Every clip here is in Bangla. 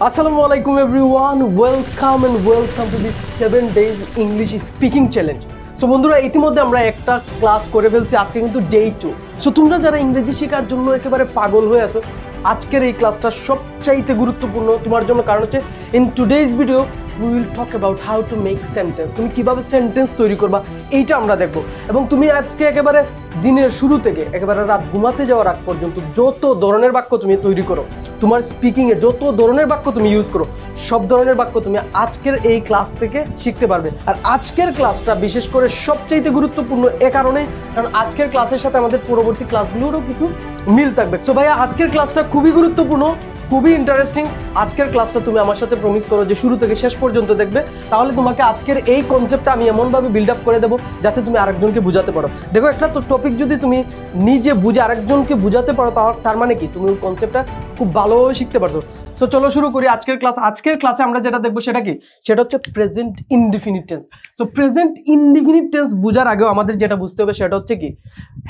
Assalamualaikum everyone, welcome to the 7 days English speaking challenge. So বন্ধুরা ইতিমধ্যে আমরা একটা ক্লাস করে ফেলছি, আজকে কিন্তু ডে 2। সো তোমরা যারা ইংরেজি শেখার জন্য একেবারে পাগল হয়ে আছো, আজকের এই ক্লাসটা সবচাইতে গুরুত্বপূর্ণ তোমার জন্য। কারণ হচ্ছে in today's video we will talk about how to make sentence. তুমি কিভাবে সেন্টেন্স তৈরি করবা এইটা আমরা দেখবো। এবং তুমি আজকে একেবারে দিনের শুরু থেকে একেবারে রাত ঘুমাতে যাওয়ার আগ পর্যন্ত যত ধরনের বাক্য তুমি তৈরি করো, তোমার স্পিকিংয়ে যত ধরনের বাক্য তুমি ইউজ করো, সব ধরনের বাক্য তুমি আজকের এই ক্লাস থেকে শিখতে পারবে। আর আজকের ক্লাসটা বিশেষ করে সবচাইতে গুরুত্বপূর্ণ এ কারণে, কারণ আজকের ক্লাসের সাথে আমাদের পরবর্তী ক্লাসগুলোরও কিছু মিল থাকবে। সো ভাইয়া আজকের ক্লাসটা খুবই গুরুত্বপূর্ণ, খুবই ইন্টারেস্টিং। আজকের ক্লাসটা তুমি আমার সাথে প্রমিস করো যে শুরু থেকে শেষ পর্যন্ত দেখবে, তাহলে তোমাকে আজকের এই কনসেপ্টটা আমি এমনভাবে বিল্ড আপ করে দেবো যাতে তুমি আরেকজনকে বুঝাতে পারো। দেখো, একটা তো টপিক যদি তুমি নিজে বুঝে আরেকজনকে বুঝাতে পারো, তার মানে কি তুমি ওই কনসেপ্টটা খুব ভালোভাবে শিখতে পারছো। সো চলো শুরু করি আজকের ক্লাস। আজকের ক্লাসে আমরা যেটা দেখবো সেটা কি, সেটা হচ্ছে present indefinite tense. So present indefinite tense বোঝার আগেও আমাদের যেটা বুঝতে হবে সেটা হচ্ছে কি,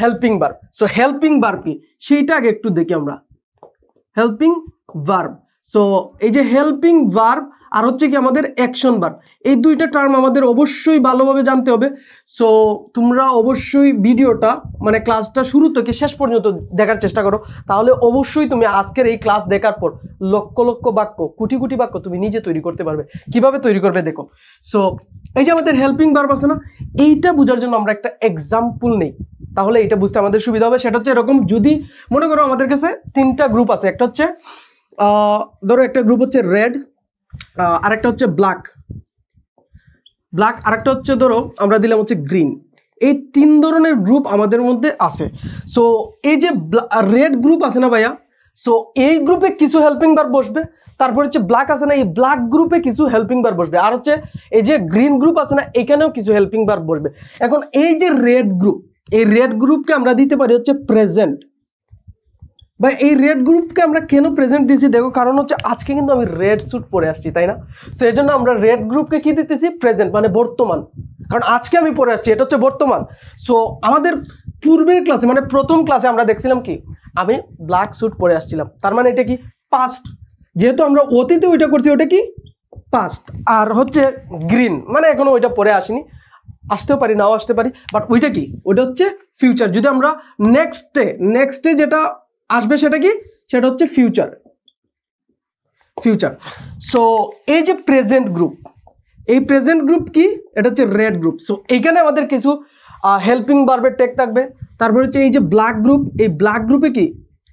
helping verb. So helping verb কি সেইটা আগে একটু দেখি আমরা। হেল্পিং ভার্ব, সো এই যে হেল্পিং ভার্ব আর হচ্ছে কি আমাদের অ্যাকশন ভার্ব, এই দুইটা টার্ম আমাদের অবশ্যই ভালোভাবে জানতে হবে। সো তোমরা অবশ্যই ভিডিওটা মানে ক্লাসটা শুরু থেকে শেষ পর্যন্ত দেখার চেষ্টা করো, তাহলে অবশ্যই তুমি আজকের এই ক্লাস দেখার পর লক্ষ লক্ষ বাক্য, কোটি কোটি বাক্য তুমি নিজে তৈরি করতে পারবে। কিভাবে তৈরি করবে দেখো। সো এই যে আমাদের হেল্পিং ভার্ব আছে না, এইটা বোঝার জন্য আমরা একটা এক্সাম্পল নেই, তাহলে এটা বুঝতে আমাদের সুবিধা হবে। সেটা হচ্ছে এরকম, যদি মনে করো আমাদের কাছে তিনটা গ্রুপ আছে, একটা হচ্ছে ধরো একটা গ্রুপ হচ্ছে রেড, আরেকটা হচ্ছে ব্ল্যাক, আরেকটা হচ্ছে ধরো আমরা দিলাম হচ্ছে গ্রিন। এই তিন ধরনের গ্রুপ আমাদের মধ্যে আছে। সো এই যে রেড গ্রুপ আছে না ভাইয়া, সো এই গ্রুপে কিছু হেল্পিং ভার্ব বসবে। তারপর হচ্ছে ব্ল্যাক আছে না, এই ব্ল্যাক গ্রুপে কিছু হেল্পিং ভার্ব বসবে। আর হচ্ছে এই যে গ্রিন গ্রুপ আছে না, এখানেও কিছু হেল্পিং ভার্ব বসবে। এখন এই যে রেড গ্রুপ, এই রেড গ্রুপকে আমরা দিতে পারি হচ্ছে প্রেজেন্ট। বা এই রেড গ্রুপকে আমরা কেন প্রেজেন্ট দিয়েছি দেখো, কারণ হচ্ছে আজকে কিন্তু আমি রেড স্যুট পরে আসছি, তাই না? সো এই জন্য আমরা রেড গ্রুপকে কি দিতেছি, প্রেজেন্ট, মানে বর্তমান। কারণ আজকে আমি পরে আসছি, এটা হচ্ছে বর্তমান। সো আমাদের পূর্বের ক্লাসে মানে প্রথম ক্লাসে আমরা দেখছিলাম কি, আমি ব্ল্যাক স্যুট পরে আসছিলাম, তার মানে এটা কি পাস্ট। যেহেতু আমরা অতীতে ওইটা করছি, ওটা কি পাস্ট। আর হচ্ছে গ্রিন মানে এখনো ওইটা পরে আসিনি, আসতেও পারি নাও আসতে পারি, বাট ওইটা কি, ওইটা হচ্ছে ফিউচার। যদি আমরা নেক্সটে যেটা আসবে সেটা কি, সেটা হচ্ছে ফিউচার। সো এই যে প্রেজেন্ট গ্রুপ, এই প্রেজেন্ট গ্রুপ কি, এটা হচ্ছে রেড গ্রুপ। সো এইখানে আমাদের কিছু হেল্পিং ভার্বের টেক থাকবে। তারপর হচ্ছে এই যে ব্ল্যাক গ্রুপ, এই ব্ল্যাক গ্রুপে কি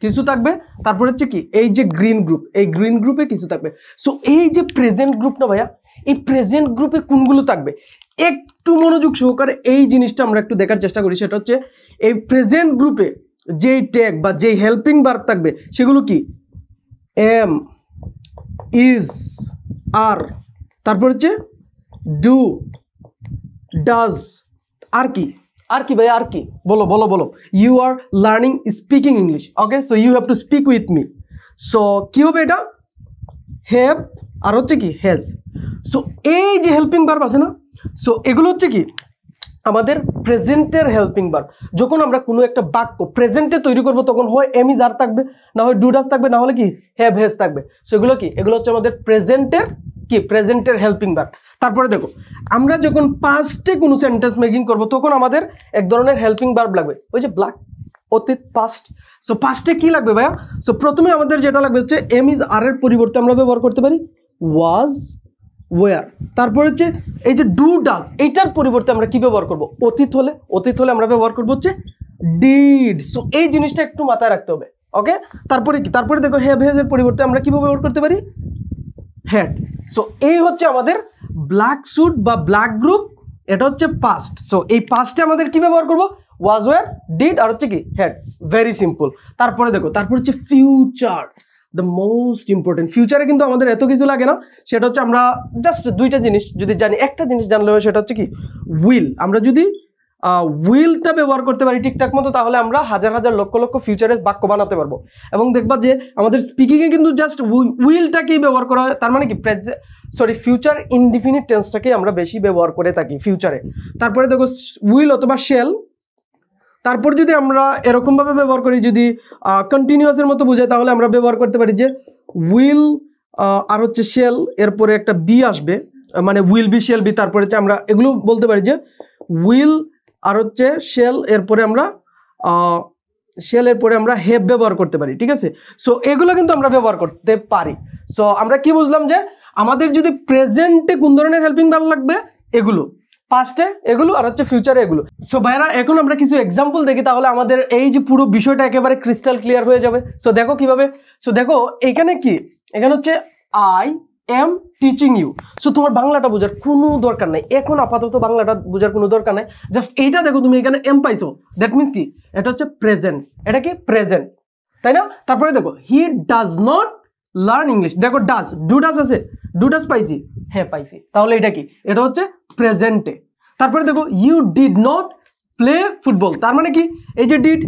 কিছু থাকবে। তারপর হচ্ছে কি এই যে গ্রিন গ্রুপ, এই গ্রিন গ্রুপে কিছু থাকবে। সো এই যে প্রেজেন্ট গ্রুপ না ভাইয়া, এই প্রেজেন্ট গ্রুপে কোনগুলো থাকবে একটু মনোযোগ সহকারে এই জিনিসটা আমরা একটু দেখার চেষ্টা করি। সেটা হচ্ছে এই প্রেজেন্ট গ্রুপে যেই ট্যাগ বা যেই হেল্পিং ভার্ব থাকবে সেগুলো কি, এম, ইজ, আর, তারপর হচ্ছে ডু, ডাজ, আর কি ভাই, আর কি বলো। You are learning speaking English, okay? So you have to speak with me. So কি হবে এটা, হ্যাভ আর হচ্ছে কি হ্যাজ। সো এই যে হেল্পিং ভার্ব আছে না, সো এগুলো হচ্ছে কি আমাদের প্রেজেন্টের হেল্পিং ভার্ব। যখন আমরা কোনো একটা বাক্য প্রেজেন্টে তৈরি করব, তখন হয় এম ইজ আর থাকবে, না হয় ডু ডাজ থাকবে, না হলে কি হ্যাভ হ্যাজ থাকবে। সো এগুলো কি, এগুলো হচ্ছে আমাদের প্রেজেন্টের হেল্পিং ভার্ব। তারপরে দেখো, আমরা যখন পাস্টে কোনো সেন্টেন্স মেকিং করব, তখন আমাদের এক ধরনের হেল্পিং ভার্ব লাগবে, ওই যে ব্ল্যাক, অতীত, পাস্ট। সো পাস্টে কি লাগবে ভাইয়া, সো প্রথমে আমাদের যেটা লাগবে হচ্ছে এম ইজ আর এর পরিবর্তে আমরা ব্যবহার করতে পারি ওয়াজ, ওয়ার। তারপর হচ্ছে এই যে ডু ডাজ, এইটার পরিবর্তে আমরা কি ব্যবহার করব, অতীত হলে আমরা ব্যবহার করব হচ্ছে ডিড। সো এই জিনিসটা একটু মাথায় রাখতে হবে, ওকে? তারপরে দেখো হ্যাভ হ্যাজ এর পরিবর্তে আমরা কি ব্যবহার করতে পারি, হ্যাড। সো এই হচ্ছে আমাদের ব্ল্যাক স্যুট বা ব্ল্যাক গ্রুপ, এটা হচ্ছে পাস্ট। সো এই পাস্টে আমাদের কি ব্যবহার করব, ওয়াজ, ওয়ার, ডিড আর হচ্ছে কি হ্যাড। Very simple. তারপরে দেখো, তারপর হচ্ছে ফিউচার, দ্য মোস্ট ইম্পর্টেন্ট। ফিউচারে কিন্তু আমাদের এত কিছু লাগে না, সেটা হচ্ছে আমরা জাস্ট দুইটা জিনিস যদি জানি, একটা জিনিস জানলে হয়, সেটা হচ্ছে কি উইল। আমরা যদি উইলটা ব্যবহার করতে পারি ঠিকঠাক মতো, তাহলে আমরা হাজার হাজার লক্ষ লক্ষ ফিউচারের বাক্য বানাতে পারবো। এবং দেখবা যে আমাদের স্পিকিংয়ে কিন্তু জাস্ট উইলটাকেই ব্যবহার করা হয়, তার মানে কি ফিউচার ইনডিফিনিট টেন্সটাকেই আমরা বেশি ব্যবহার করে থাকি ফিউচারে। তারপরে দেখো উইল অথবা শেল, তারপর যদি আমরা এরকম ভাবে ব্যবহার করি, যদি কন্টিনিউয়াসের মতো বোঝাই, তাহলে আমরা ব্যবহার করতে পারি যে উইল আর হচ্ছে শেল, এরপরে একটা বি আসবে, মানে উইল বি শেল বি, তারপরে হচ্ছে আমরা এগুলো বলতে পারি যে উইল আর হচ্ছে শেল, এরপরে আমরা শেলের পরে আমরা হ্যাভ ব্যবহার করতে পারি, ঠিক আছে। সো এগুলো কিন্তু আমরা ব্যবহার করতে পারি। সো আমরা কি বুঝলাম যে আমাদের যদি প্রেজেন্টে কোন ধরনের হেল্পিং ভার্ব লাগবে, এগুলো, পাস্টে এগুলো, আর হচ্ছে ফিউচারে এগুলো। সো ভাইরা এখন আমরা কিছু এক্সাম্পল দেখি, তাহলে আমাদের এই যে পুরো বিষয়টা একেবারে ক্রিস্টাল ক্লিয়ার হয়ে যাবে। সো দেখো কিভাবে। সো দেখো এখানে কি, এখানে হচ্ছে I am teaching you. So তোমার বাংলাটা বোঝার কোনো দরকার নাই এখন, আপাতত বাংলাটা বোঝার কোনো দরকার নাই, জাস্ট এইটা দেখো তুমি এখানে এম পাইছো, দ্যাট মিনস কি এটা হচ্ছে প্রেজেন্ট, এটা কি প্রেজেন্ট, তাই না। তারপরে দেখো he does not learn English, দেখো ডাজ, ডু ডাজ আছে, ডু ডাজ পাইছি, হ্যাঁ পাইছি, তাহলে এটা কি, এটা হচ্ছে প্রেজেন্টে। তারপরে দেখো you did not play football, তার মানে কি এই যে ডিড,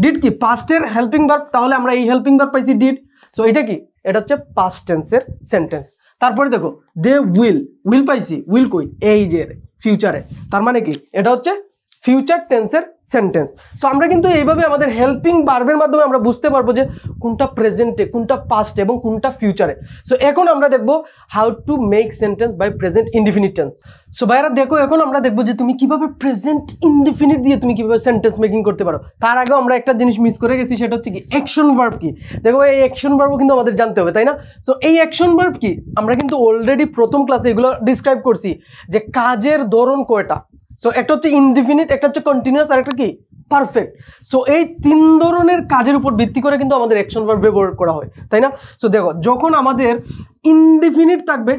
ডিড কি পাস্টের হেল্পিং ভার্ব, তাহলে আমরা এই হেল্পিং ভার্ব পাইছি ডিড। সো এটা কি, এটা হচ্ছে পাস্ট টেন্সের সেন্টেন্স। তারপরে দেখো দে উইল, উইল পাইছি, উইল কই এই যে ফিউচারে, তার মানে কি এটা হচ্ছে ফিউচার টেন্সের সেন্টেন্স। সো আমরা কিন্তু এইভাবে আমাদের হেল্পিং ভার্বের মাধ্যমে আমরা বুঝতে পারবো যে কোনটা প্রেজেন্টে, কোনটা পাস্টে এবং কোনটা ফিউচারে। সো এখন আমরা দেখবো how to make sentence by present indefinite tense. So ভাইরা দেখো এখন আমরা দেখবো যে তুমি কিভাবে প্রেজেন্ট ইনডিফিনিট দিয়ে তুমি কিভাবে সেন্টেন্স মেকিং করতে পারো। তার আগে আমরা একটা জিনিস মিস করে গেছি, সেটা হচ্ছে কি অ্যাকশন ভার্ব কি। দেখো এই অ্যাকশন ভার্বও কিন্তু আমাদের জানতে হবে, তাই না। সো এই অ্যাকশন ভার্ব কি, আমরা কিন্তু অলরেডি প্রথম ক্লাসে এগুলো ডিসক্রাইব করছি যে কাজের ধরন কয়টা। সো একটা হচ্ছে ইনডিফিনিট, একটা হচ্ছে কন্টিনিউয়াস, আর একটা কি পারফেক্ট। সো এই তিন ধরনের কাজের উপর ভিত্তি করে কিন্তু আমাদের অ্যাকশন ভার্ব ব্যবহার করা হয়, তাই না। সো দেখো যখন আমাদের ইনডিফিনিট থাকবে,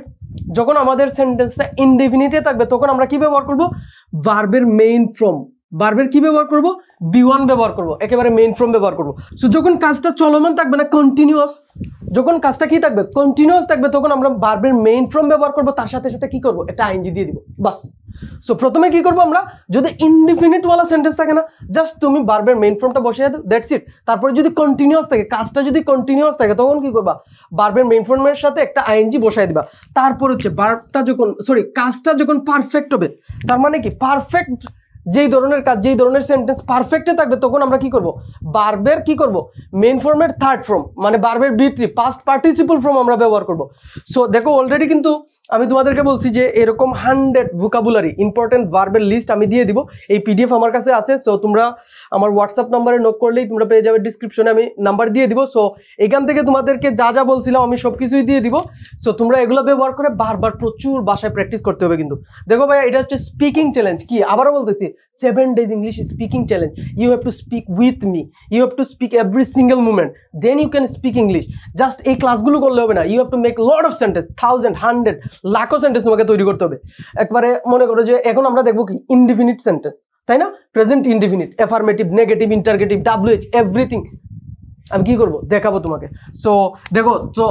যখন আমাদের সেন্টেন্সটা ইনডিফিনিটে থাকবে, তখন আমরা কি ব্যবহার করব, ভার্বের মেইন ফর্ম, ভার্বের কি ব্যবহার করব, বি1 ব্যবহার করব, একেবারে মেইন ফর্ম ব্যবহার করব। সো যখন কাজটা চলমান থাকবে না, কন্টিনিউয়াস, যখন কাজটা কি থাকবে কন্টিনিউয়াস থাকবে, তখন আমরা ভার্বের মেইন ফর্ম ব্যবহার করব, তার সাথে সাথে কি করব, একটা আইএনজি দিয়ে দিব, বাস। সো প্রথমে কি করব আমরা, যদি ইনডিফিনিট ওয়ালা সেন্টেন্স থাকে না, জাস্ট তুমি ভার্বের মেইন ফর্মটা বসিয়ে দাও, দ্যাটস ইট। তারপরে যদি কন্টিনিউয়াস থাকে, কাজটা যদি কন্টিনিউয়াস থাকে, তখন কি করবা, ভার্বের মেইন ফর্মের সাথে একটা আইএনজি বসায় দিবা। তারপর হচ্ছে ভার্বটা যখন, সরি কাজটা যখন পারফেক্ট হবে, তার মানে কি পারফেক্ট যেই ধরনের কাজ, যেই ধরনের সেন্টেন্স পারফেক্টে থাকবে, তখন আমরা কি করব, ভার্বের কি করব, মেইন ফর্মের থার্ড ফর্ম, মানে ভার্বের বি3 পাস্ট পার্টিসিপল ফর্ম আমরা ব্যবহার করব। সো দেখো অলরেডি কিন্তু আমি তোমাদেরকে বলছি যে এরকম 100 ভোকাবুলারি ইম্পর্টেন্ট ভার্বের লিস্ট আমি দিয়ে দিব, এই পিডিএফ আমার কাছে আছে। সো তোমরা আমার হোয়াটসঅ্যাপ নাম্বারে নক করলেই তোমরা পেয়ে যাবে, ডিসক্রিপশনে আমি নাম্বার দিয়ে দিব। সো এখান থেকে তোমাদেরকে যা যা বলছিলাম আমি সব কিছুই দিয়ে দিব। সো তোমরা এগুলো ব্যবহার করে বারবার প্রচুর ভাষায় প্র্যাকটিস করতে হবে কিন্তু। দেখো ভাই এটা হচ্ছে স্পিকিং চ্যালেঞ্জ, কি আবারও বলতেছি 7 days English speaking challenge. You have to speak with me, you have to speak every single moment, then you can speak English. Just এই ক্লাসগুলো করলে হবে না, you have to make lot of sentence, 1000 100 lakh sentence তোমাকে তৈরি করতে হবে। একবারে মনে করো যে এখন আমরা দেখবো কি ইনডিফিনিট সেন্টেন্স, তাই না, present indefinite, affirmative, negative, interrogative, WH everything আমি কি করবো দেখাবো তোমাকে। সো দেখো, তো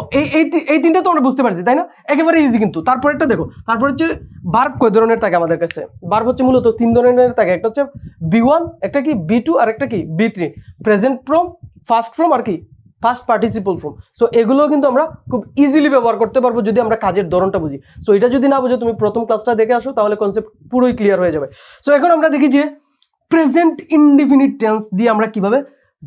এই তিনটা তো আমরা বুঝতে পারছি, তাই না, একেবারে ইজি কিন্তু। তারপরেরটা দেখো, তারপর হচ্ছে ভার্ব কয় ধরনের থাকে আমাদের কাছে, ভার্ব হচ্ছে মূলত 3 ধরনের থাকে, একটা হচ্ছে বি1, একটা কি বি2, আর একটা কি বি3, প্রেজেন্ট ফর্ম, ফার্স্ট ফর্ম, আর কি ফার্স্ট পার্টিসিপল ফর্ম। সো এগুলো কিন্তু আমরা খুব ইজিলি ব্যবহার করতে পারবো যদি আমরা কাজের ধরনটা বুঝি। সো এটা যদি না বুঝো, তুমি প্রথম ক্লাসটা দেখে আসো, তাহলে কনসেপ্ট পুরোই ক্লিয়ার হয়ে যাবে। সো এখন আমরা দেখি যে প্রেজেন্ট ইনডিফিনিট টেন্স দিয়ে আমরা কিভাবে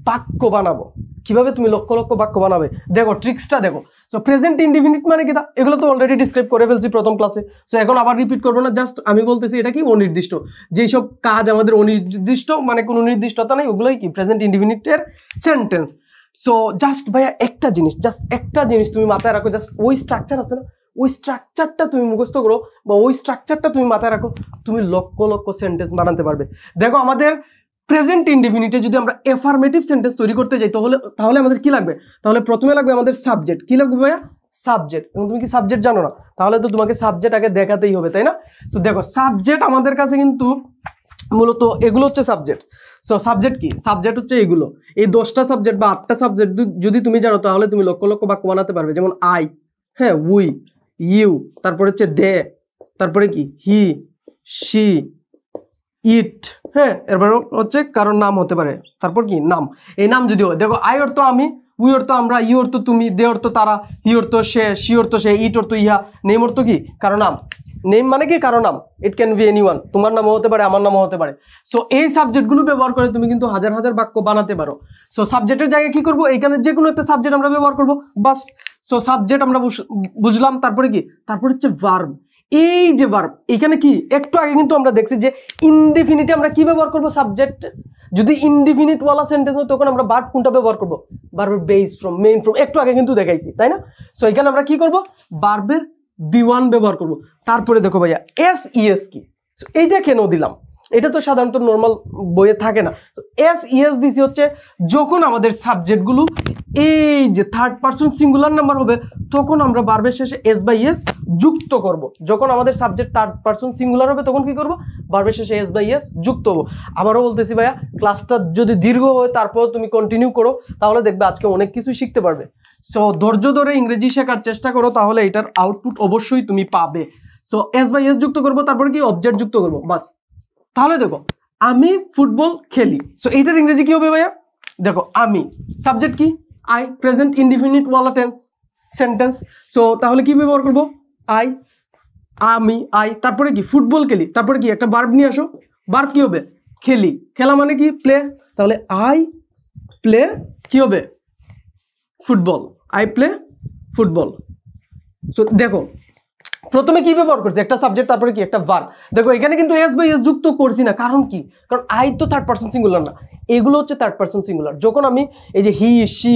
বাক্য বানাবো, কিভাবে তুমি লক্ষ লক্ষ বাক্য বানাবে। দেখো ট্রিক্সটা দেখো। সো প্রেজেন্ট ইনডিফিনিট মানে কি, এগুলো তো অলরেডি ডিসক্রাইব করে ফেলছি প্রথম ক্লাসে। সো এখন আবার রিপিট করবো না, জাস্ট আমি বলতেছি এটা কি অনির্দিষ্ট, যেই সব কাজ আমাদের অনির্দিষ্ট, মানে কোনো নির্দিষ্টতা নেই, ওগুলোই কি প্রেজেন্ট ইনডিফিনিটের সেন্টেন্স। সো জাস্ট ভাইয়া একটা জিনিস তুমি মাথায় রাখো, জাস্ট ওই স্ট্রাকচার আছে না, ওই স্ট্রাকচারটা তুমি মুখস্থ করো, বা ওই স্ট্রাকচারটা তুমি মাথায় রাখো, তুমি লক্ষ লক্ষ সেন্টেন্স বানাতে পারবে। দেখো আমাদের প্রেজেন্ট ইনডিফিনিটে যদি আমরা অ্যাফার্মেটিভ সেন্টেন্স তৈরি করতে যাই, তাহলে আমাদের কি লাগবে, তাহলে প্রথমে লাগবে আমাদের সাবজেক্ট। কি লাগবে ভাইয়া, সাবজেক্ট। এবং তুমি কি সাবজেক্ট জানো না, তাহলে তো তোমাকে সাবজেক্ট আগে দেখাতেই হবে, তাই না। সো দেখো সাবজেক্ট আমাদের কাছে কিন্তু মূলত এগুলো হচ্ছে সাবজেক্ট। সো সাবজেক্ট কি, সাবজেক্ট হচ্ছে এগুলো, এই 10টা সাবজেক্ট বা 8টা সাবজেক্ট যদি তুমি জানো, তাহলে তুমি লক্ষ লক্ষ বাক্য বানাতে পারবে। যেমন আই, হ্যাঁ, উই, ইউ, তারপরে হচ্ছে দে, তারপরে কি হি, শি, ইট, হ্যাঁ, এরপর হচ্ছে কারোর নাম হতে পারে, তারপর কি নাম। এই নাম যদি হয়, দেখো আই অর্থ আমি, উই অর্থ আমরা, ইউ অর্থ তুমি, দে অর্থ তারা, হি অর্থ সে, শি অর্থ সে, ইট অর্থ ইহা, নেম অর্থ কি কারো নাম। নেম মানে কি কারো নাম, ইট ক্যান বি এনিওয়ান, তোমার নামও হতে পারে আমার নামও হতে পারে। সো এই সাবজেক্টগুলো ব্যবহার করে তুমি কিন্তু হাজার হাজার বাক্য বানাতে পারো। সো সাবজেক্টের জায়গায় কি করবো, এইখানে যে কোনো একটা সাবজেক্ট আমরা ব্যবহার করবো, বাস। সো সাবজেক্ট আমরা বুঝলাম, তারপরে কি, তারপরে হচ্ছে ভার্ব। এই যে ভার্ব, এখানে কি একটু আগে কিন্তু আমরা দেখছি যে ইনডিফিনিটে আমরা কি ব্যবহার করবো, সাবজেক্ট যদি ইনডিফিনিট ওয়ালা সেন্টেন্স হয় তখন আমরা ভার্ব কোনটা ব্যবহার করবো, ভার্বের বেস, ফ্রম, মেইন, ফ্রম, একটু আগে কিন্তু দেখাইছি, তাই না? সো এখানে আমরা কি করবো, ভার্বের B1 ব্যবহার করব। তারপরে দেখো ভাইয়া SES কি, এইটা কেন দিলাম, এটা তো সাধারণত নর্মাল বইয়ে থাকে না। SES দিছি হচ্ছে যখন আমাদের সাবজেক্টগুলো এই যে থার্ড পারসন সিঙ্গুলার নাম্বার হবে তখন আমরা ভার্বের শেষে S/S যুক্ত করব। যখন আমাদের সাবজেক্ট থার্ড পারসন সিঙ্গুলার হবে তখন কি করব, ভার্বের শেষে S/S যুক্ত হবো। আবারও বলতেছি ভাইয়া, ক্লাসটা যদি দীর্ঘ হয় তারপর তুমি কন্টিনিউ করো, তাহলে দেখবে আজকে অনেক কিছু শিখতে পারবে। সো ধৈর্য ধরে ইংরেজি শেখার চেষ্টা করো, তাহলে এটার আউটপুট অবশ্যই তুমি পাবে। সো S/S যুক্ত করবো, তারপরে কি অবজেক্ট যুক্ত করবো, বাস। তাহলে দেখো আমি ফুটবল খেলি, সো এইটার ইংরেজি কি হবে ভাইয়া, দেখো আমি, সাবজেক্ট কি আই, প্রেজেন্ট ইনডিফিনিট ওয়ালা টেন্স সেন্টেন্স। সো তাহলে কি ব্যবহার করবো, আই, আমি, আই, তারপরে কি ফুটবল খেলি, তারপরে কি একটা ভার্ব নিয়ে আসো, ভার্ব কি হবে খেলি, খেলা মানে কি প্লে, তাহলে আই প্লে কি হবে football, I play football. So দেখো প্রথমে কি ব্যবহার করছি, একটা সাবজেক্ট তারপরে কি একটা ভার্ব। দেখো এখানে কিন্তু S/S যুক্ত করছি না, কারণ কি, কারণ আই তো থার্ড পারসন সিঙ্গুলার না, এগুলো হচ্ছে থার্ড পারসন সিঙ্গুলার। যখন আমি এই যে হি, শি,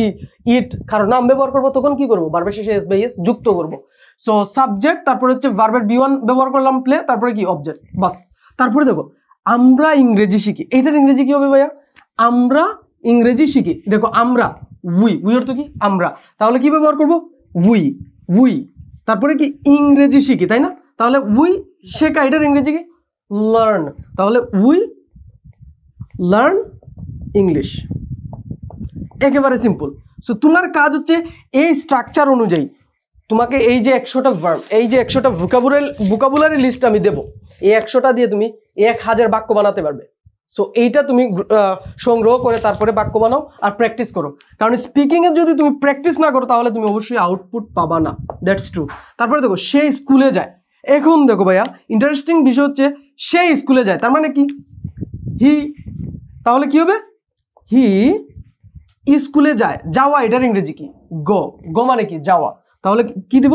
ইট কারো নাম ব্যবহার করবো তখন কি করবো, ভার্বের শেষে S/S যুক্ত করবো। সো সাবজেক্ট, তারপরে হচ্ছে ভার্বের B1 ব্যবহার করলাম প্লে, তারপরে কি অবজেক্ট, বাস। তারপরে দেখো আমরা ইংরেজি শিখি, এইটার ইংরেজি কি হবে ভাইয়া, আমরা ইংরেজি শিখি। দেখো আমরা, উই অর্থ কি আমরা, তাহলে কি ব্যবহার করবো, উই, তারপরে কি ইংরেজি শিখি, তাই না? তাহলে উই শেখা, এটার ইংরেজি কি লার্ন, তাহলে উই লার্ন ইংলিশ, একেবারে সিম্পল। সো তোমার কাজ হচ্ছে এই স্ট্রাকচার অনুযায়ী তোমাকে এই যে 100টা ভার্ব, এই যে 100টা ভোকাবুলারি লিস্ট আমি দেবো, এই 100টা দিয়ে তুমি 1000 বাক্য বানাতে পারবে। সো এইটা তুমি সংগ্রহ করে তারপরে বাক্য বানাও আর প্র্যাকটিস করো, কারণ স্পিকিংয়ে যদি তুমি প্র্যাকটিস না করো তাহলে তুমি অবশ্যই আউটপুট পাবা না, দ্যাটস ট্রু। তারপরে দেখো সে স্কুলে যায়, এখন দেখো ভাইয়া ইন্টারেস্টিং বিষয় হচ্ছে সে স্কুলে যায়, তার মানে কি হি, তাহলে কি হবে হি স্কুলে যায়, যাওয়া এটার ইংরেজি কি গো মানে কি যাওয়া, তাহলে কি দিব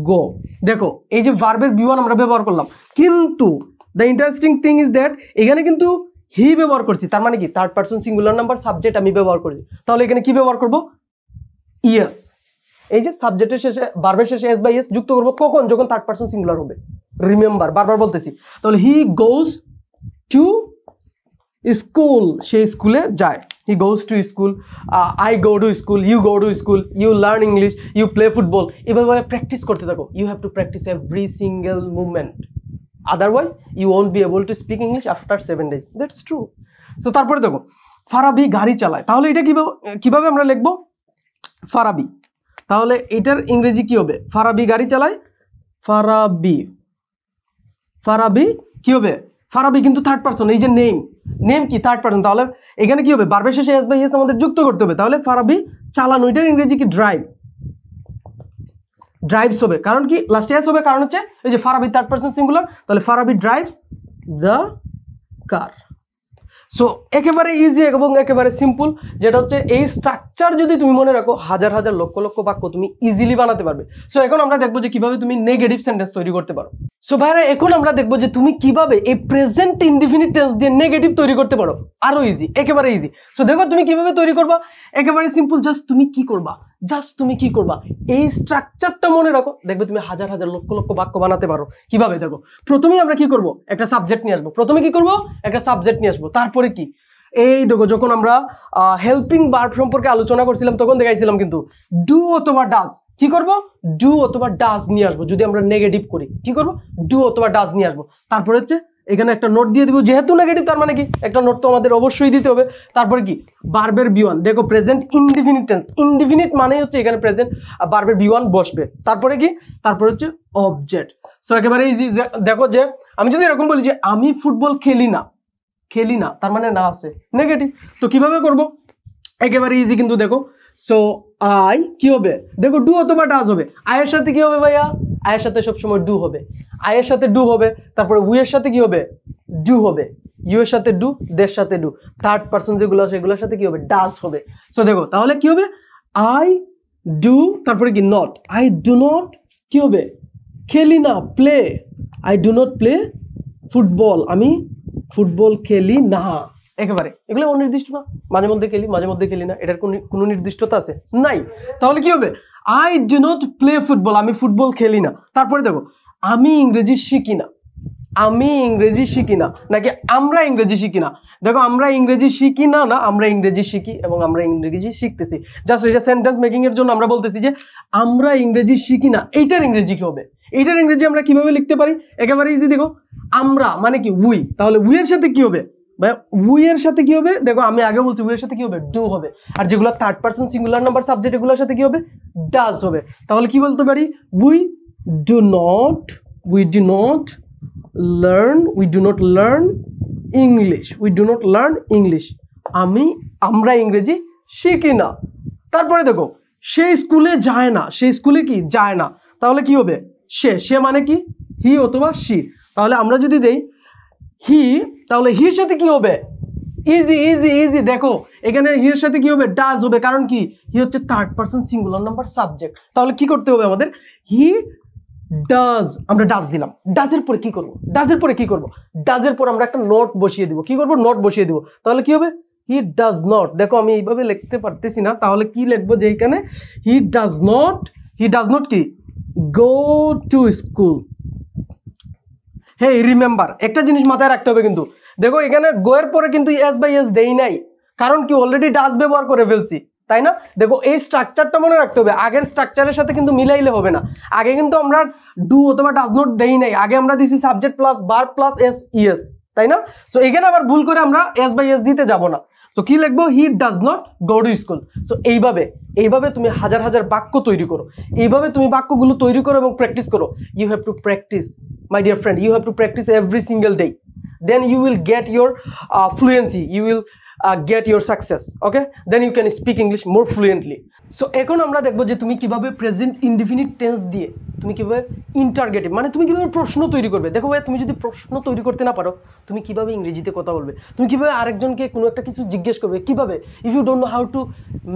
গো। দেখো এই যে ভার্বের B1 আমরা ব্যবহার করলাম, কিন্তু the interesting thing is that এখানে কিন্তু হি ব্যবহার করছি, তার মানে কি third person singular number, subject আমি ব্যবহার করছি, তাহলে এখানে কি ব্যবহার করব ইয়েস। এই যে সাবজেক্টের শেষে ভার্বের শেষে S/S যুক্ত করব কখন, যখন থার্ড পারসন সিঙ্গুলার হবে, রিমেম্বার, বারবার বলতেছি। তাহলে হি গোজ টু স্কুল, সে স্কুলে যায়, he goes to school, I go to school, you go to school, you learn English, you play football. এভাবে প্র্যাকটিস করতে থাকো, you have to practice every single movement, otherwise you won't be able to speak English after 7 days, that's true. So তারপরে দেখো ফারাবি গাড়ি চালায়, তাহলে এটা কিভাবে আমরা লিখবো ফারাবি, তাহলে এটার ইংরেজি কি হবে ফারাবি গাড়ি চালায়, ফারাবি কি হবে, ফারাবি কিন্তু থার্ড পারসন, এই যে নেম কি থার্ড পারসন, তাহলে এখানে কি হবে ভার্বের শেষে S/S আমাদের যুক্ত করতে হবে, তাহলে ফারাবি চালানো, এটার ইংরেজি কি ড্রাইভস হবে, কারণ কি লাস্টে এস হবে, কারণ হচ্ছে এই যে ফারাবি থার্ড পারসন সিঙ্গুলার, তাহলে Farabi drives the car. So একেবারে ইজি এবং একেবারে সিম্পল, যেটা হচ্ছে এই স্ট্রাকচার যদি তুমি মনে রাখো হাজার হাজার লক্ষ লক্ষ বাক্য তুমি ইজিলি বানাতে পারবে। সো এখন আমরা দেখবো যে কিভাবে তুমি নেগেটিভ সেন্টেন্স তৈরি করতে পারো। সো ভাইরা এখন আমরা দেখবো যে তুমি কিভাবে এই প্রেজেন্ট ইনডিফিনিট টেন্স দিয়ে নেগেটিভ তৈরি করতে পারো, আরো ইজি, একেবারে ইজি। সো দেখো তুমি কিভাবে তৈরি করবা, একেবারে সিম্পল, জাস্ট তুমি কি করবা এই স্ট্রাকচারটা মনে রাখো, দেখবে তুমি হাজার হাজার লক্ষ লক্ষ বাক্য বানাতে পারো। কিভাবে দেখো, প্রথমেই আমরা কি করব, একটা সাবজেক্ট নিয়ে আসবো, তারপরে কি এই দেখো যখন আমরা হেল্পিং ভার্ব সম্পর্কে আলোচনা করছিলাম তখন দেখাইছিলাম কিন্তু ডু অথবা ডাজ, কি করব ডু অথবা ডাজ নিয়ে আসবো। যদি আমরা নেগেটিভ করি কি করব ডু অথবা ডাজ নিয়ে আসবো, তারপরে হচ্ছে এখানে একটা নোট দিয়ে দিব, যেহেতু নেগেটিভ তার মানে কি একটা নোট তো আমাদের অবশ্যই দিতে হবে। তারপরে কি ভার্বের B1, দেখো প্রেজেন্ট ইনডিফিনিট টেন্স, ইনডিফিনিট মানে হচ্ছে এখানে প্রেজেন্ট, ভার্বের B1 বসবে, তারপরে কি তারপরে হচ্ছে অবজেক্ট। সো একেবারে ইজি। দেখো যে আমি যদি এরকম বলি যে আমি ফুটবল খেলি না, তার মানে না আছে নেগেটিভ, তো কিভাবে করব একেবারে ইজি কিন্তু দেখো। সো আই কি হবে, দেখো ডু অথবা ডাজ হবে, আয়ের সাথে কি হবে ভাইয়া আয়ের সাথে সবসময় ডু হবে, আয়ের সাথে ডু হবে, তারপরে উইয়ের সাথে কি হবে, ডু হবে, ইউ এর সাথে ডু, দের সাথে ডু, থার্ড পারসন যেগুলো আছে এগুলোর সাথে কি হবে, ডাজ হবে। সো দেখো তাহলে কি হবে, আই ডু, তারপরে কি নট, আই ডু নট কি হবে, খেলি না, play, I do not play football, আমি ফুটবল খেলি না। একেবারে এগুলো অনির্দিষ্ট না, মাঝে মধ্যে খেলি মাঝে মধ্যে খেলি না, এটার কোনো নির্দিষ্টতা আছে নাই। তাহলে কি হবে, I do not play football, আমি ফুটবল খেলি না। তারপরে দেখো আমি ইংরেজি শিখি না, আমি ইংরেজি শিখি না, নাকি আমরা ইংরেজি শিখি না। দেখো আমরা ইংরেজি শিখি না, না আমরা ইংরেজি শিখি এবং আমরা ইংরেজি শিখতেছি। জাস্ট এটা সেন্টেন্স মেকিং এর জন্য আমরা বলতেছি যে আমরা ইংরেজি শিখি না, এইটার ইংরেজি কি হবে, এইটার ইংরেজি আমরা কিভাবে লিখতে পারি, একেবারে ইজি। দেখো আমরা মানে কি উই, তাহলে উই এর সাথে কি হবে ভাই, উই এর সাথে কি হবে, দেখো আমি আগে বলছি উই এর সাথে কি হবে, ডু হবে, আর যেগুলো third person singular number subject এগুলোর সাথে কি হবে, ডাজ হবে। তাহলে কি বলতে পারি, we do not learn English, we do not learn English, আমরা ইংরেজি শিখি না। তারপরে দেখো সে স্কুলে যায় না, সে স্কুলে কি যায় না, তাহলে কি হবে, সে মানে কি হি অথবা সি। তাহলে আমরা যদি দেই হি, তাহলে হির সাথে কি হবে, ইজি ইজি ইজি, দেখো এখানে হির সাথে কি হবে, ডাজ হবে, কারণ কি হি হচ্ছে third person singular number subject. তাহলে কি করতে হবে আমাদের, হি ডাজ, আমরা ডাজ দিলাম, ডাজের পরে কি করব, ডাজের পরে কি করব, ডাজের পর আমরা একটা নোট বসিয়ে দিব, কি করব, নোট বসিয়ে দিব। তাহলে কি হবে, হি ডাজ নট, দেখো আমি এইভাবে লিখতে পারতেছি না, তাহলে কি লিখবো, যে এখানে হি ডাজ নট কি গো টু স্কুল। হেই রিমেম্বার, একটা জিনিস মাথায় রাখতে হবে কিন্তু, দেখো এখানে গো এর পরে কিন্তু এস বাই এস দেই নাই, কারণ কি অলরেডি ডাজ ব্যবহার করে ফেলছি, তাই না। দেখো এই স্ট্রাকচারটা মনে রাখতে হবে, আগের স্ট্রাকচারের সাথে কিন্তু মিলাইলে হবে না। আগে কিন্তু আমরা ডু অথবা ডাজ নট দেই নাই, আগে আমরা দিছি subject plus verb plus S ES, তাই না। সো এখানে আবার ভুল করে আমরা এস বাই এস দিতে যাব না। সো কি লিখবো, he does not go to school. So এইভাবে তুমি হাজার হাজার বাক্য তৈরি করো, এইভাবে তুমি বাক্যগুলো তৈরি করো এবং প্র্যাকটিস করো। You have to practice my dear friend, you have to practice every single day, then you will get your fluency, you will get your success, okay, then you can speak English more fluently. So এখন আমরা দেখব যে তুমি কিভাবে প্রেজেন্ট ইনডিফিনিট টেন্স দিয়ে তুমি কিভাবে ইন্টারগেটিভ মানে তুমি কিভাবে প্রশ্ন তৈরি করবে। দেখো ভাই তুমি যদি প্রশ্ন তৈরি করতে না পারো তুমি কিভাবে ইংরেজিতে কথা বলবে, তুমি কিভাবে আরেকজনকে কোনো একটা কিছু জিজ্ঞেস করবে, কিভাবে, if you don't know how to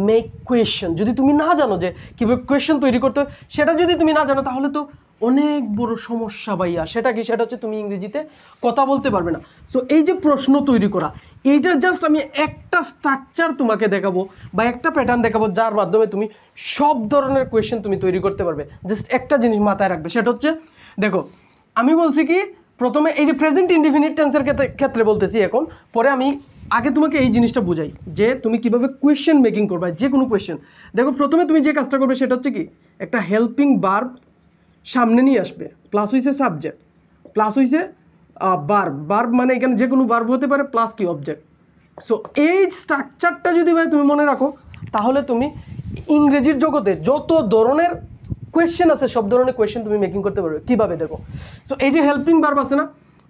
make question, যদি তুমি না জানো যে কিভাবে কোয়েশ্চেন তৈরি করতে হয়, সেটা যদি তুমি না জানো তাহলে তো অনেক বড় সমস্যা ভাইয়া। সেটা কি, সেটা হচ্ছে তুমি ইংরেজিতে কথা বলতে পারবে না। সো এই যে প্রশ্ন তৈরি করা, এইটার জাস্ট আমি একটা স্ট্রাকচার তোমাকে দেখাবো বা একটা প্যাটার্ন দেখাবো, যার মাধ্যমে তুমি সব ধরনের কোয়েশ্চেন তুমি তৈরি করতে পারবে। জাস্ট একটা জিনিস মাথায় রাখবে, সেটা হচ্ছে দেখো আমি বলছি কি প্রথমে এই যে প্রেজেন্ট ইনডিফিনিট টেন্সের ক্ষেত্রে বলতেছি, এখন পরে আমি আগে তোমাকে এই জিনিসটা বুঝাই যে তুমি কিভাবে কোয়েশ্চেন মেকিং করবে, যে কোনো কোয়েশ্চেন। দেখো প্রথমে তুমি যে কাজটা করবে সেটা হচ্ছে কি, একটা হেল্পিং ভার্ব সামনে নিয়ে আসবে, প্লাস হইছে সাবজেক্ট, প্লাস হইছে ভার্ব মানে এখানে যে কোনো ভার্ব হতে পারে, প্লাস কি অবজেক্ট। সো এই স্ট্রাকচারটা যদি ভাই তুমি মনে রাখো তাহলে তুমি ইংরেজির জগতে যত ধরনের কোয়েশ্চেন আছে সব ধরনের কোয়েশ্চেন তুমি মেকিং করতে পারবে। কীভাবে দেখো, সো এই যে হেল্পিং ভার্ব আছে না,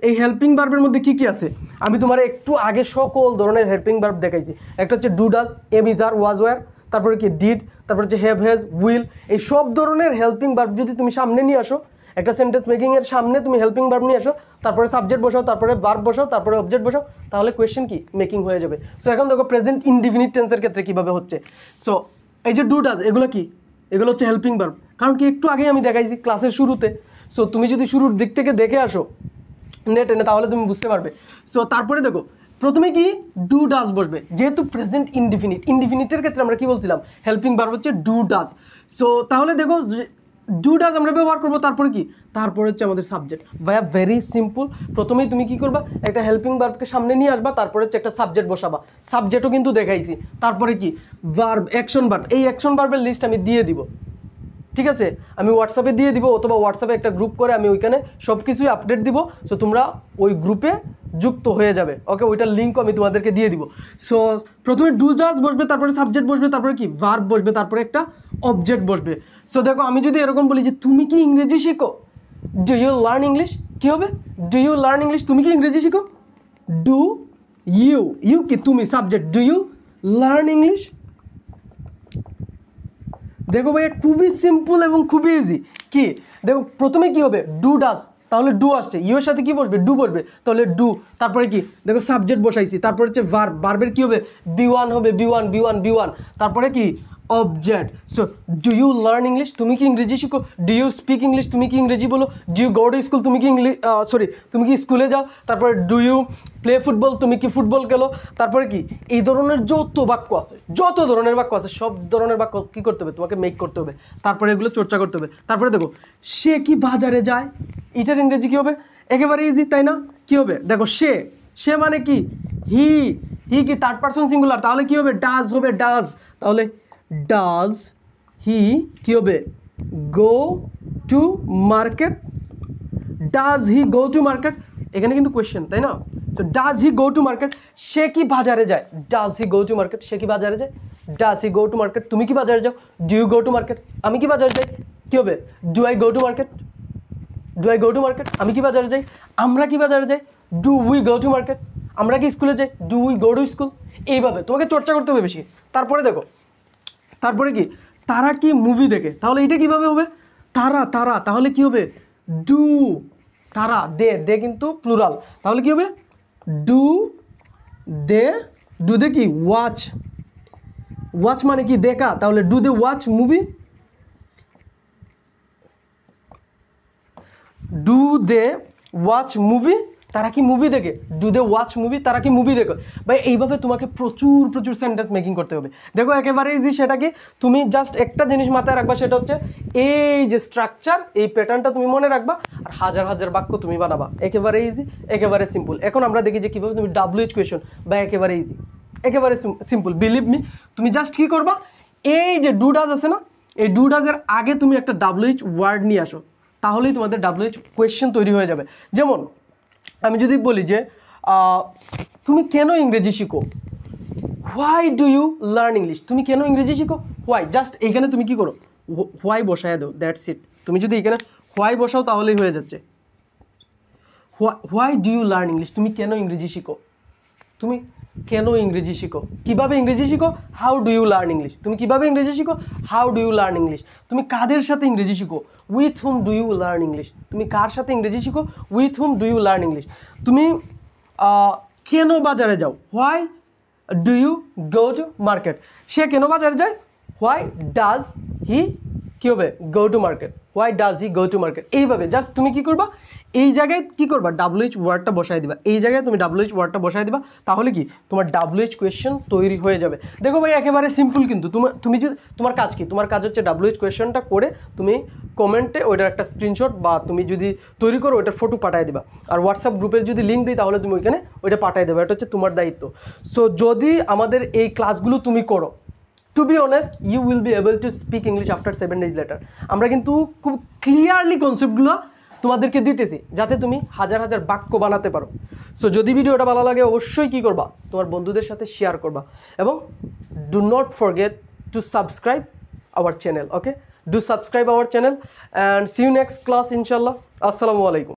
এই হেল্পিং ভার্বের মধ্যে কি কি আছে আমি তোমার একটু আগে সকল ধরনের হেল্পিং ভার্ব দেখাইছি। একটা হচ্ছে do does, am is are, was were, তারপরে কি ডিড, তারপর হচ্ছে হ্যাভ হ্যাজ, উইল, এই সব ধরনের হেল্পিং ভার্ব যদি তুমি সামনে নিয়ে আসো, একটা সেন্টেন্স মেকিং এর সামনে তুমি হেল্পিং ভার্ব নিয়ে আসো, তারপরে সাবজেক্ট বসাও, তারপরে ভার্ব বসাও, তারপরে অবজেক্ট বসাও, তাহলে কোয়েশ্চেন কি মেকিং হয়ে যাবে। সো এখন দেখো প্রেজেন্ট ইনডিফিনিট টেন্সের ক্ষেত্রে কিভাবে হচ্ছে। সো এই যে ডু ডাজ, এগুলো কি, এগুলো হচ্ছে হেল্পিং ভার্ব, কারণ কি একটু আগে আমি দেখাইছি ক্লাসের শুরুতে। সো তুমি যদি শুরুর দিক থেকে দেখে আসো নেট এনে তাহলে তুমি বুঝতে পারবে। সো তারপরে দেখো প্রথমে কি ডু ডাজ বসবে, যেহেতু প্রেজেন্ট ইনডিফিনিটের ক্ষেত্রে আমরা কি বলছিলাম, হেল্পিং ভার্ব হচ্ছে ডু ডাজ। সো তাহলে দেখো ডু ডাজ আমরা ব্যবহার করবো, তারপরে কি, তারপরে হচ্ছে আমাদের সাবজেক্ট। ভাইয়া ভেরি সিম্পল, প্রথমেই তুমি কি করবা, একটা হেল্পিং ভার্বকে সামনে নিয়ে আসবা, তারপরে হচ্ছে একটা সাবজেক্ট বসাবা, সাবজেক্টও কিন্তু দেখাইছি, তারপরে কি ভার্ব, অ্যাকশন ভার্ব, এই অ্যাকশন ভার্বের লিস্ট আমি দিয়ে দিব, ঠিক আছে, আমি হোয়াটসঅ্যাপে দিয়ে দিব, অথবা হোয়াটসঅ্যাপে একটা গ্রুপ করে আমি ওইখানে সব কিছুই আপডেট দিব। সো তোমরা ওই গ্রুপে যুক্ত হয়ে যাবে, ওকে, ওইটার লিঙ্কও আমি তোমাদেরকে দিয়ে দিব। সো প্রথমে ডু ডাজ বসবে, তারপরে সাবজেক্ট বসবে, তারপরে কি ভার্ব বসবে, তারপরে একটা অবজেক্ট বসবে। সো দেখো আমি যদি এরকম বলি যে তুমি কি ইংরেজি শিখো, ডু ইউ লার্ন ইংলিশ, কী হবে, ডু ইউ লার্ন ইংলিশ, তুমি কি ইংরেজি শিখো, ডু ইউ কি তুমি, subject, do you learn English, দেখো ভাইয়া খুবই সিম্পল এবং খুবই ইজি। কি দেখো প্রথমে কি হবে, ডু ডাজ, তাহলে ডু আসছে, ইউ এর সাথে কি বসবে, ডু বসবে, তাহলে ডু। তারপরে কি দেখো সাবজেক্ট বসাইছি, তারপরে হচ্ছে ভার্ব, ভার্বের কি হবে, বি1 হবে, বি1। তারপরে কি object. So do you learn English, তুমি কি ইংরেজি শিখো, ডু ইউ স্পিক ইংলিশ, তুমি কি ইংরেজি বলো, do you go to school, তুমি কি ইংলিশ তুমি কি স্কুলে যাও, তারপরে ডু ইউ প্লে ফুটবল, তুমি কি ফুটবল খেলো। তারপরে কি এই ধরনের যত বাক্য আছে, যত ধরনের বাক্য আছে, সব ধরনের বাক্য কী করতে হবে, তোমাকে মেক করতে হবে, তারপরে এগুলো চর্চা করতে হবে। তারপরে দেখো সে কি বাজারে যায়, এটার ইংরেজি কী হবে, একেবারে ইজি তাই না। কী হবে দেখো সে মানে কি হি কি থার্ড পারসন সিঙ্গুলার, তাহলে কি হবে, ডাজ হবে, ডাজ। তাহলে ডাজ হি কি হবে, go to market, does he go to market, এখানে কিন্তু কোয়েশ্চেন তাই না। So does he go to market, সে কি বাজারে যায়, does he go to market, সে কি বাজারে যায়, does he go to market. তুমি কি বাজারে যাও, do you go to market, আমি কি বাজারে যাই, কী হবে, do I go to market, আমি কি বাজারে যাই, আমরা কি বাজারে যাই, do we go to market, আমরা কি স্কুলে যাই, do we go to school. এইভাবে তোমাকে চর্চা করতে হবে বেশি। তারপরে দেখো, তারপরে কি তারা কি মুভি দেখে, তাহলে এটা কিভাবে হবে, তারা, তাহলে কি হবে, ডু, তারা, দে কিন্তু প্লুরাল, তাহলে কি হবে, ডু দে কি ওয়াচ মানে কি দেখা, তাহলে do they watch movie, do they watch movie, তারা কি মুভি দেখে, ডু দে ওয়াচ মুভি, তারা কি মুভি দেখে। ভাই এইভাবে তোমাকে প্রচুর সেন্টেন্স মেকিং করতে হবে। দেখো একেবারে ইজি, সেটা কি তুমি জাস্ট একটা জিনিস মাথায় রাখবা, সেটা হচ্ছে এই যে স্ট্রাকচার, এই প্যাটার্নটা তুমি মনে রাখবা, আর হাজার বাক্য তুমি বানাবা। একেবারে ইজি, একেবারে সিম্পল। এখন আমরা দেখি যে কীভাবে তুমি WH কোয়েশন, বা একেবারে ইজি, একেবারে সিম্পল, বিলিভ মি। তুমি জাস্ট কী করবা, এই যে ডু ডাজ আছে না, এই ডু ডাজের আগে তুমি একটা WH ওয়ার্ড নিয়ে আসো, তাহলেই তোমাদের WH কোয়েশ্চেন তৈরি হয়ে যাবে। যেমন আমি যদি বলি যে তুমি কেন ইংরেজি শিখো, why do you learn English, তুমি কেন ইংরেজি শিখো, হোয়াই, জাস্ট এইখানে তুমি কি করো, হোয়াই বসায় দাও, দ্যাটস ইট। তুমি যদি এখানে হোয়াই বসাও তাহলেই হয়ে যাচ্ছে। Why do you learn English, তুমি কেন ইংরেজি শিখো, তুমি কেন ইংরেজি শিখো, কীভাবে ইংরেজি শিখো, how do you learn English, তুমি কীভাবে ইংরেজি শিখো, how do you learn English. তুমি কাদের সাথে ইংরেজি শিখো, with whom do you learn English, তুমি কার সাথে ইংরেজি শিখো, with whom do you learn English. তুমি কেন বাজারে যাও, why do you go to market, সে কেন বাজারে যায়, হোয়াই ডাজ হি কী হবে, go to market, why does he go to market. এইভাবে জাস্ট তুমি কী করবা, এই জায়গায় কী করবা, WH ওয়ার্ডটা বসায় দিবা, এই জায়গায় তুমি WH ওয়ার্ডটা বসায় দিবা, তাহলে কি তোমার WH কোয়েশ্চেন তৈরি হয়ে যাবে। দেখো ভাই একেবারে সিম্পল, কিন্তু তুমি যদি, তোমার কাজ কি, তোমার কাজ হচ্ছে WH কোয়েশ্চনটা করে তুমি কমেন্টে ওইটার একটা স্ক্রিনশট বা তুমি যদি তৈরি করো ওইটার ফটো পাঠিয়ে দিবা, আর হোয়াটসঅ্যাপ গ্রুপের যদি লিঙ্ক দিই তাহলে তুমি ওইখানে ওইটা পাঠিয়ে দেবে, এটা হচ্ছে তোমার দায়িত্ব। সো যদি আমাদের এই ক্লাসগুলো তুমি করো, to be honest you will be able to speak English after 7 days later. আমরা কিন্তু খুব ক্লিয়ারলি কনসেপ্টগুলো তোমাদেরকে দিতেছি যাতে তুমি হাজার বাক্য বানাতে পারো। সো যদি ভিডিওটা ভালো লাগে অবশ্যই কী করবা, তোমার বন্ধুদের সাথে শেয়ার করবা, এবং do not forget to subscribe our channel. Okay, do subscribe our channel and see you next class ইনশাল্লাহ। আসসালামু আলাইকুম।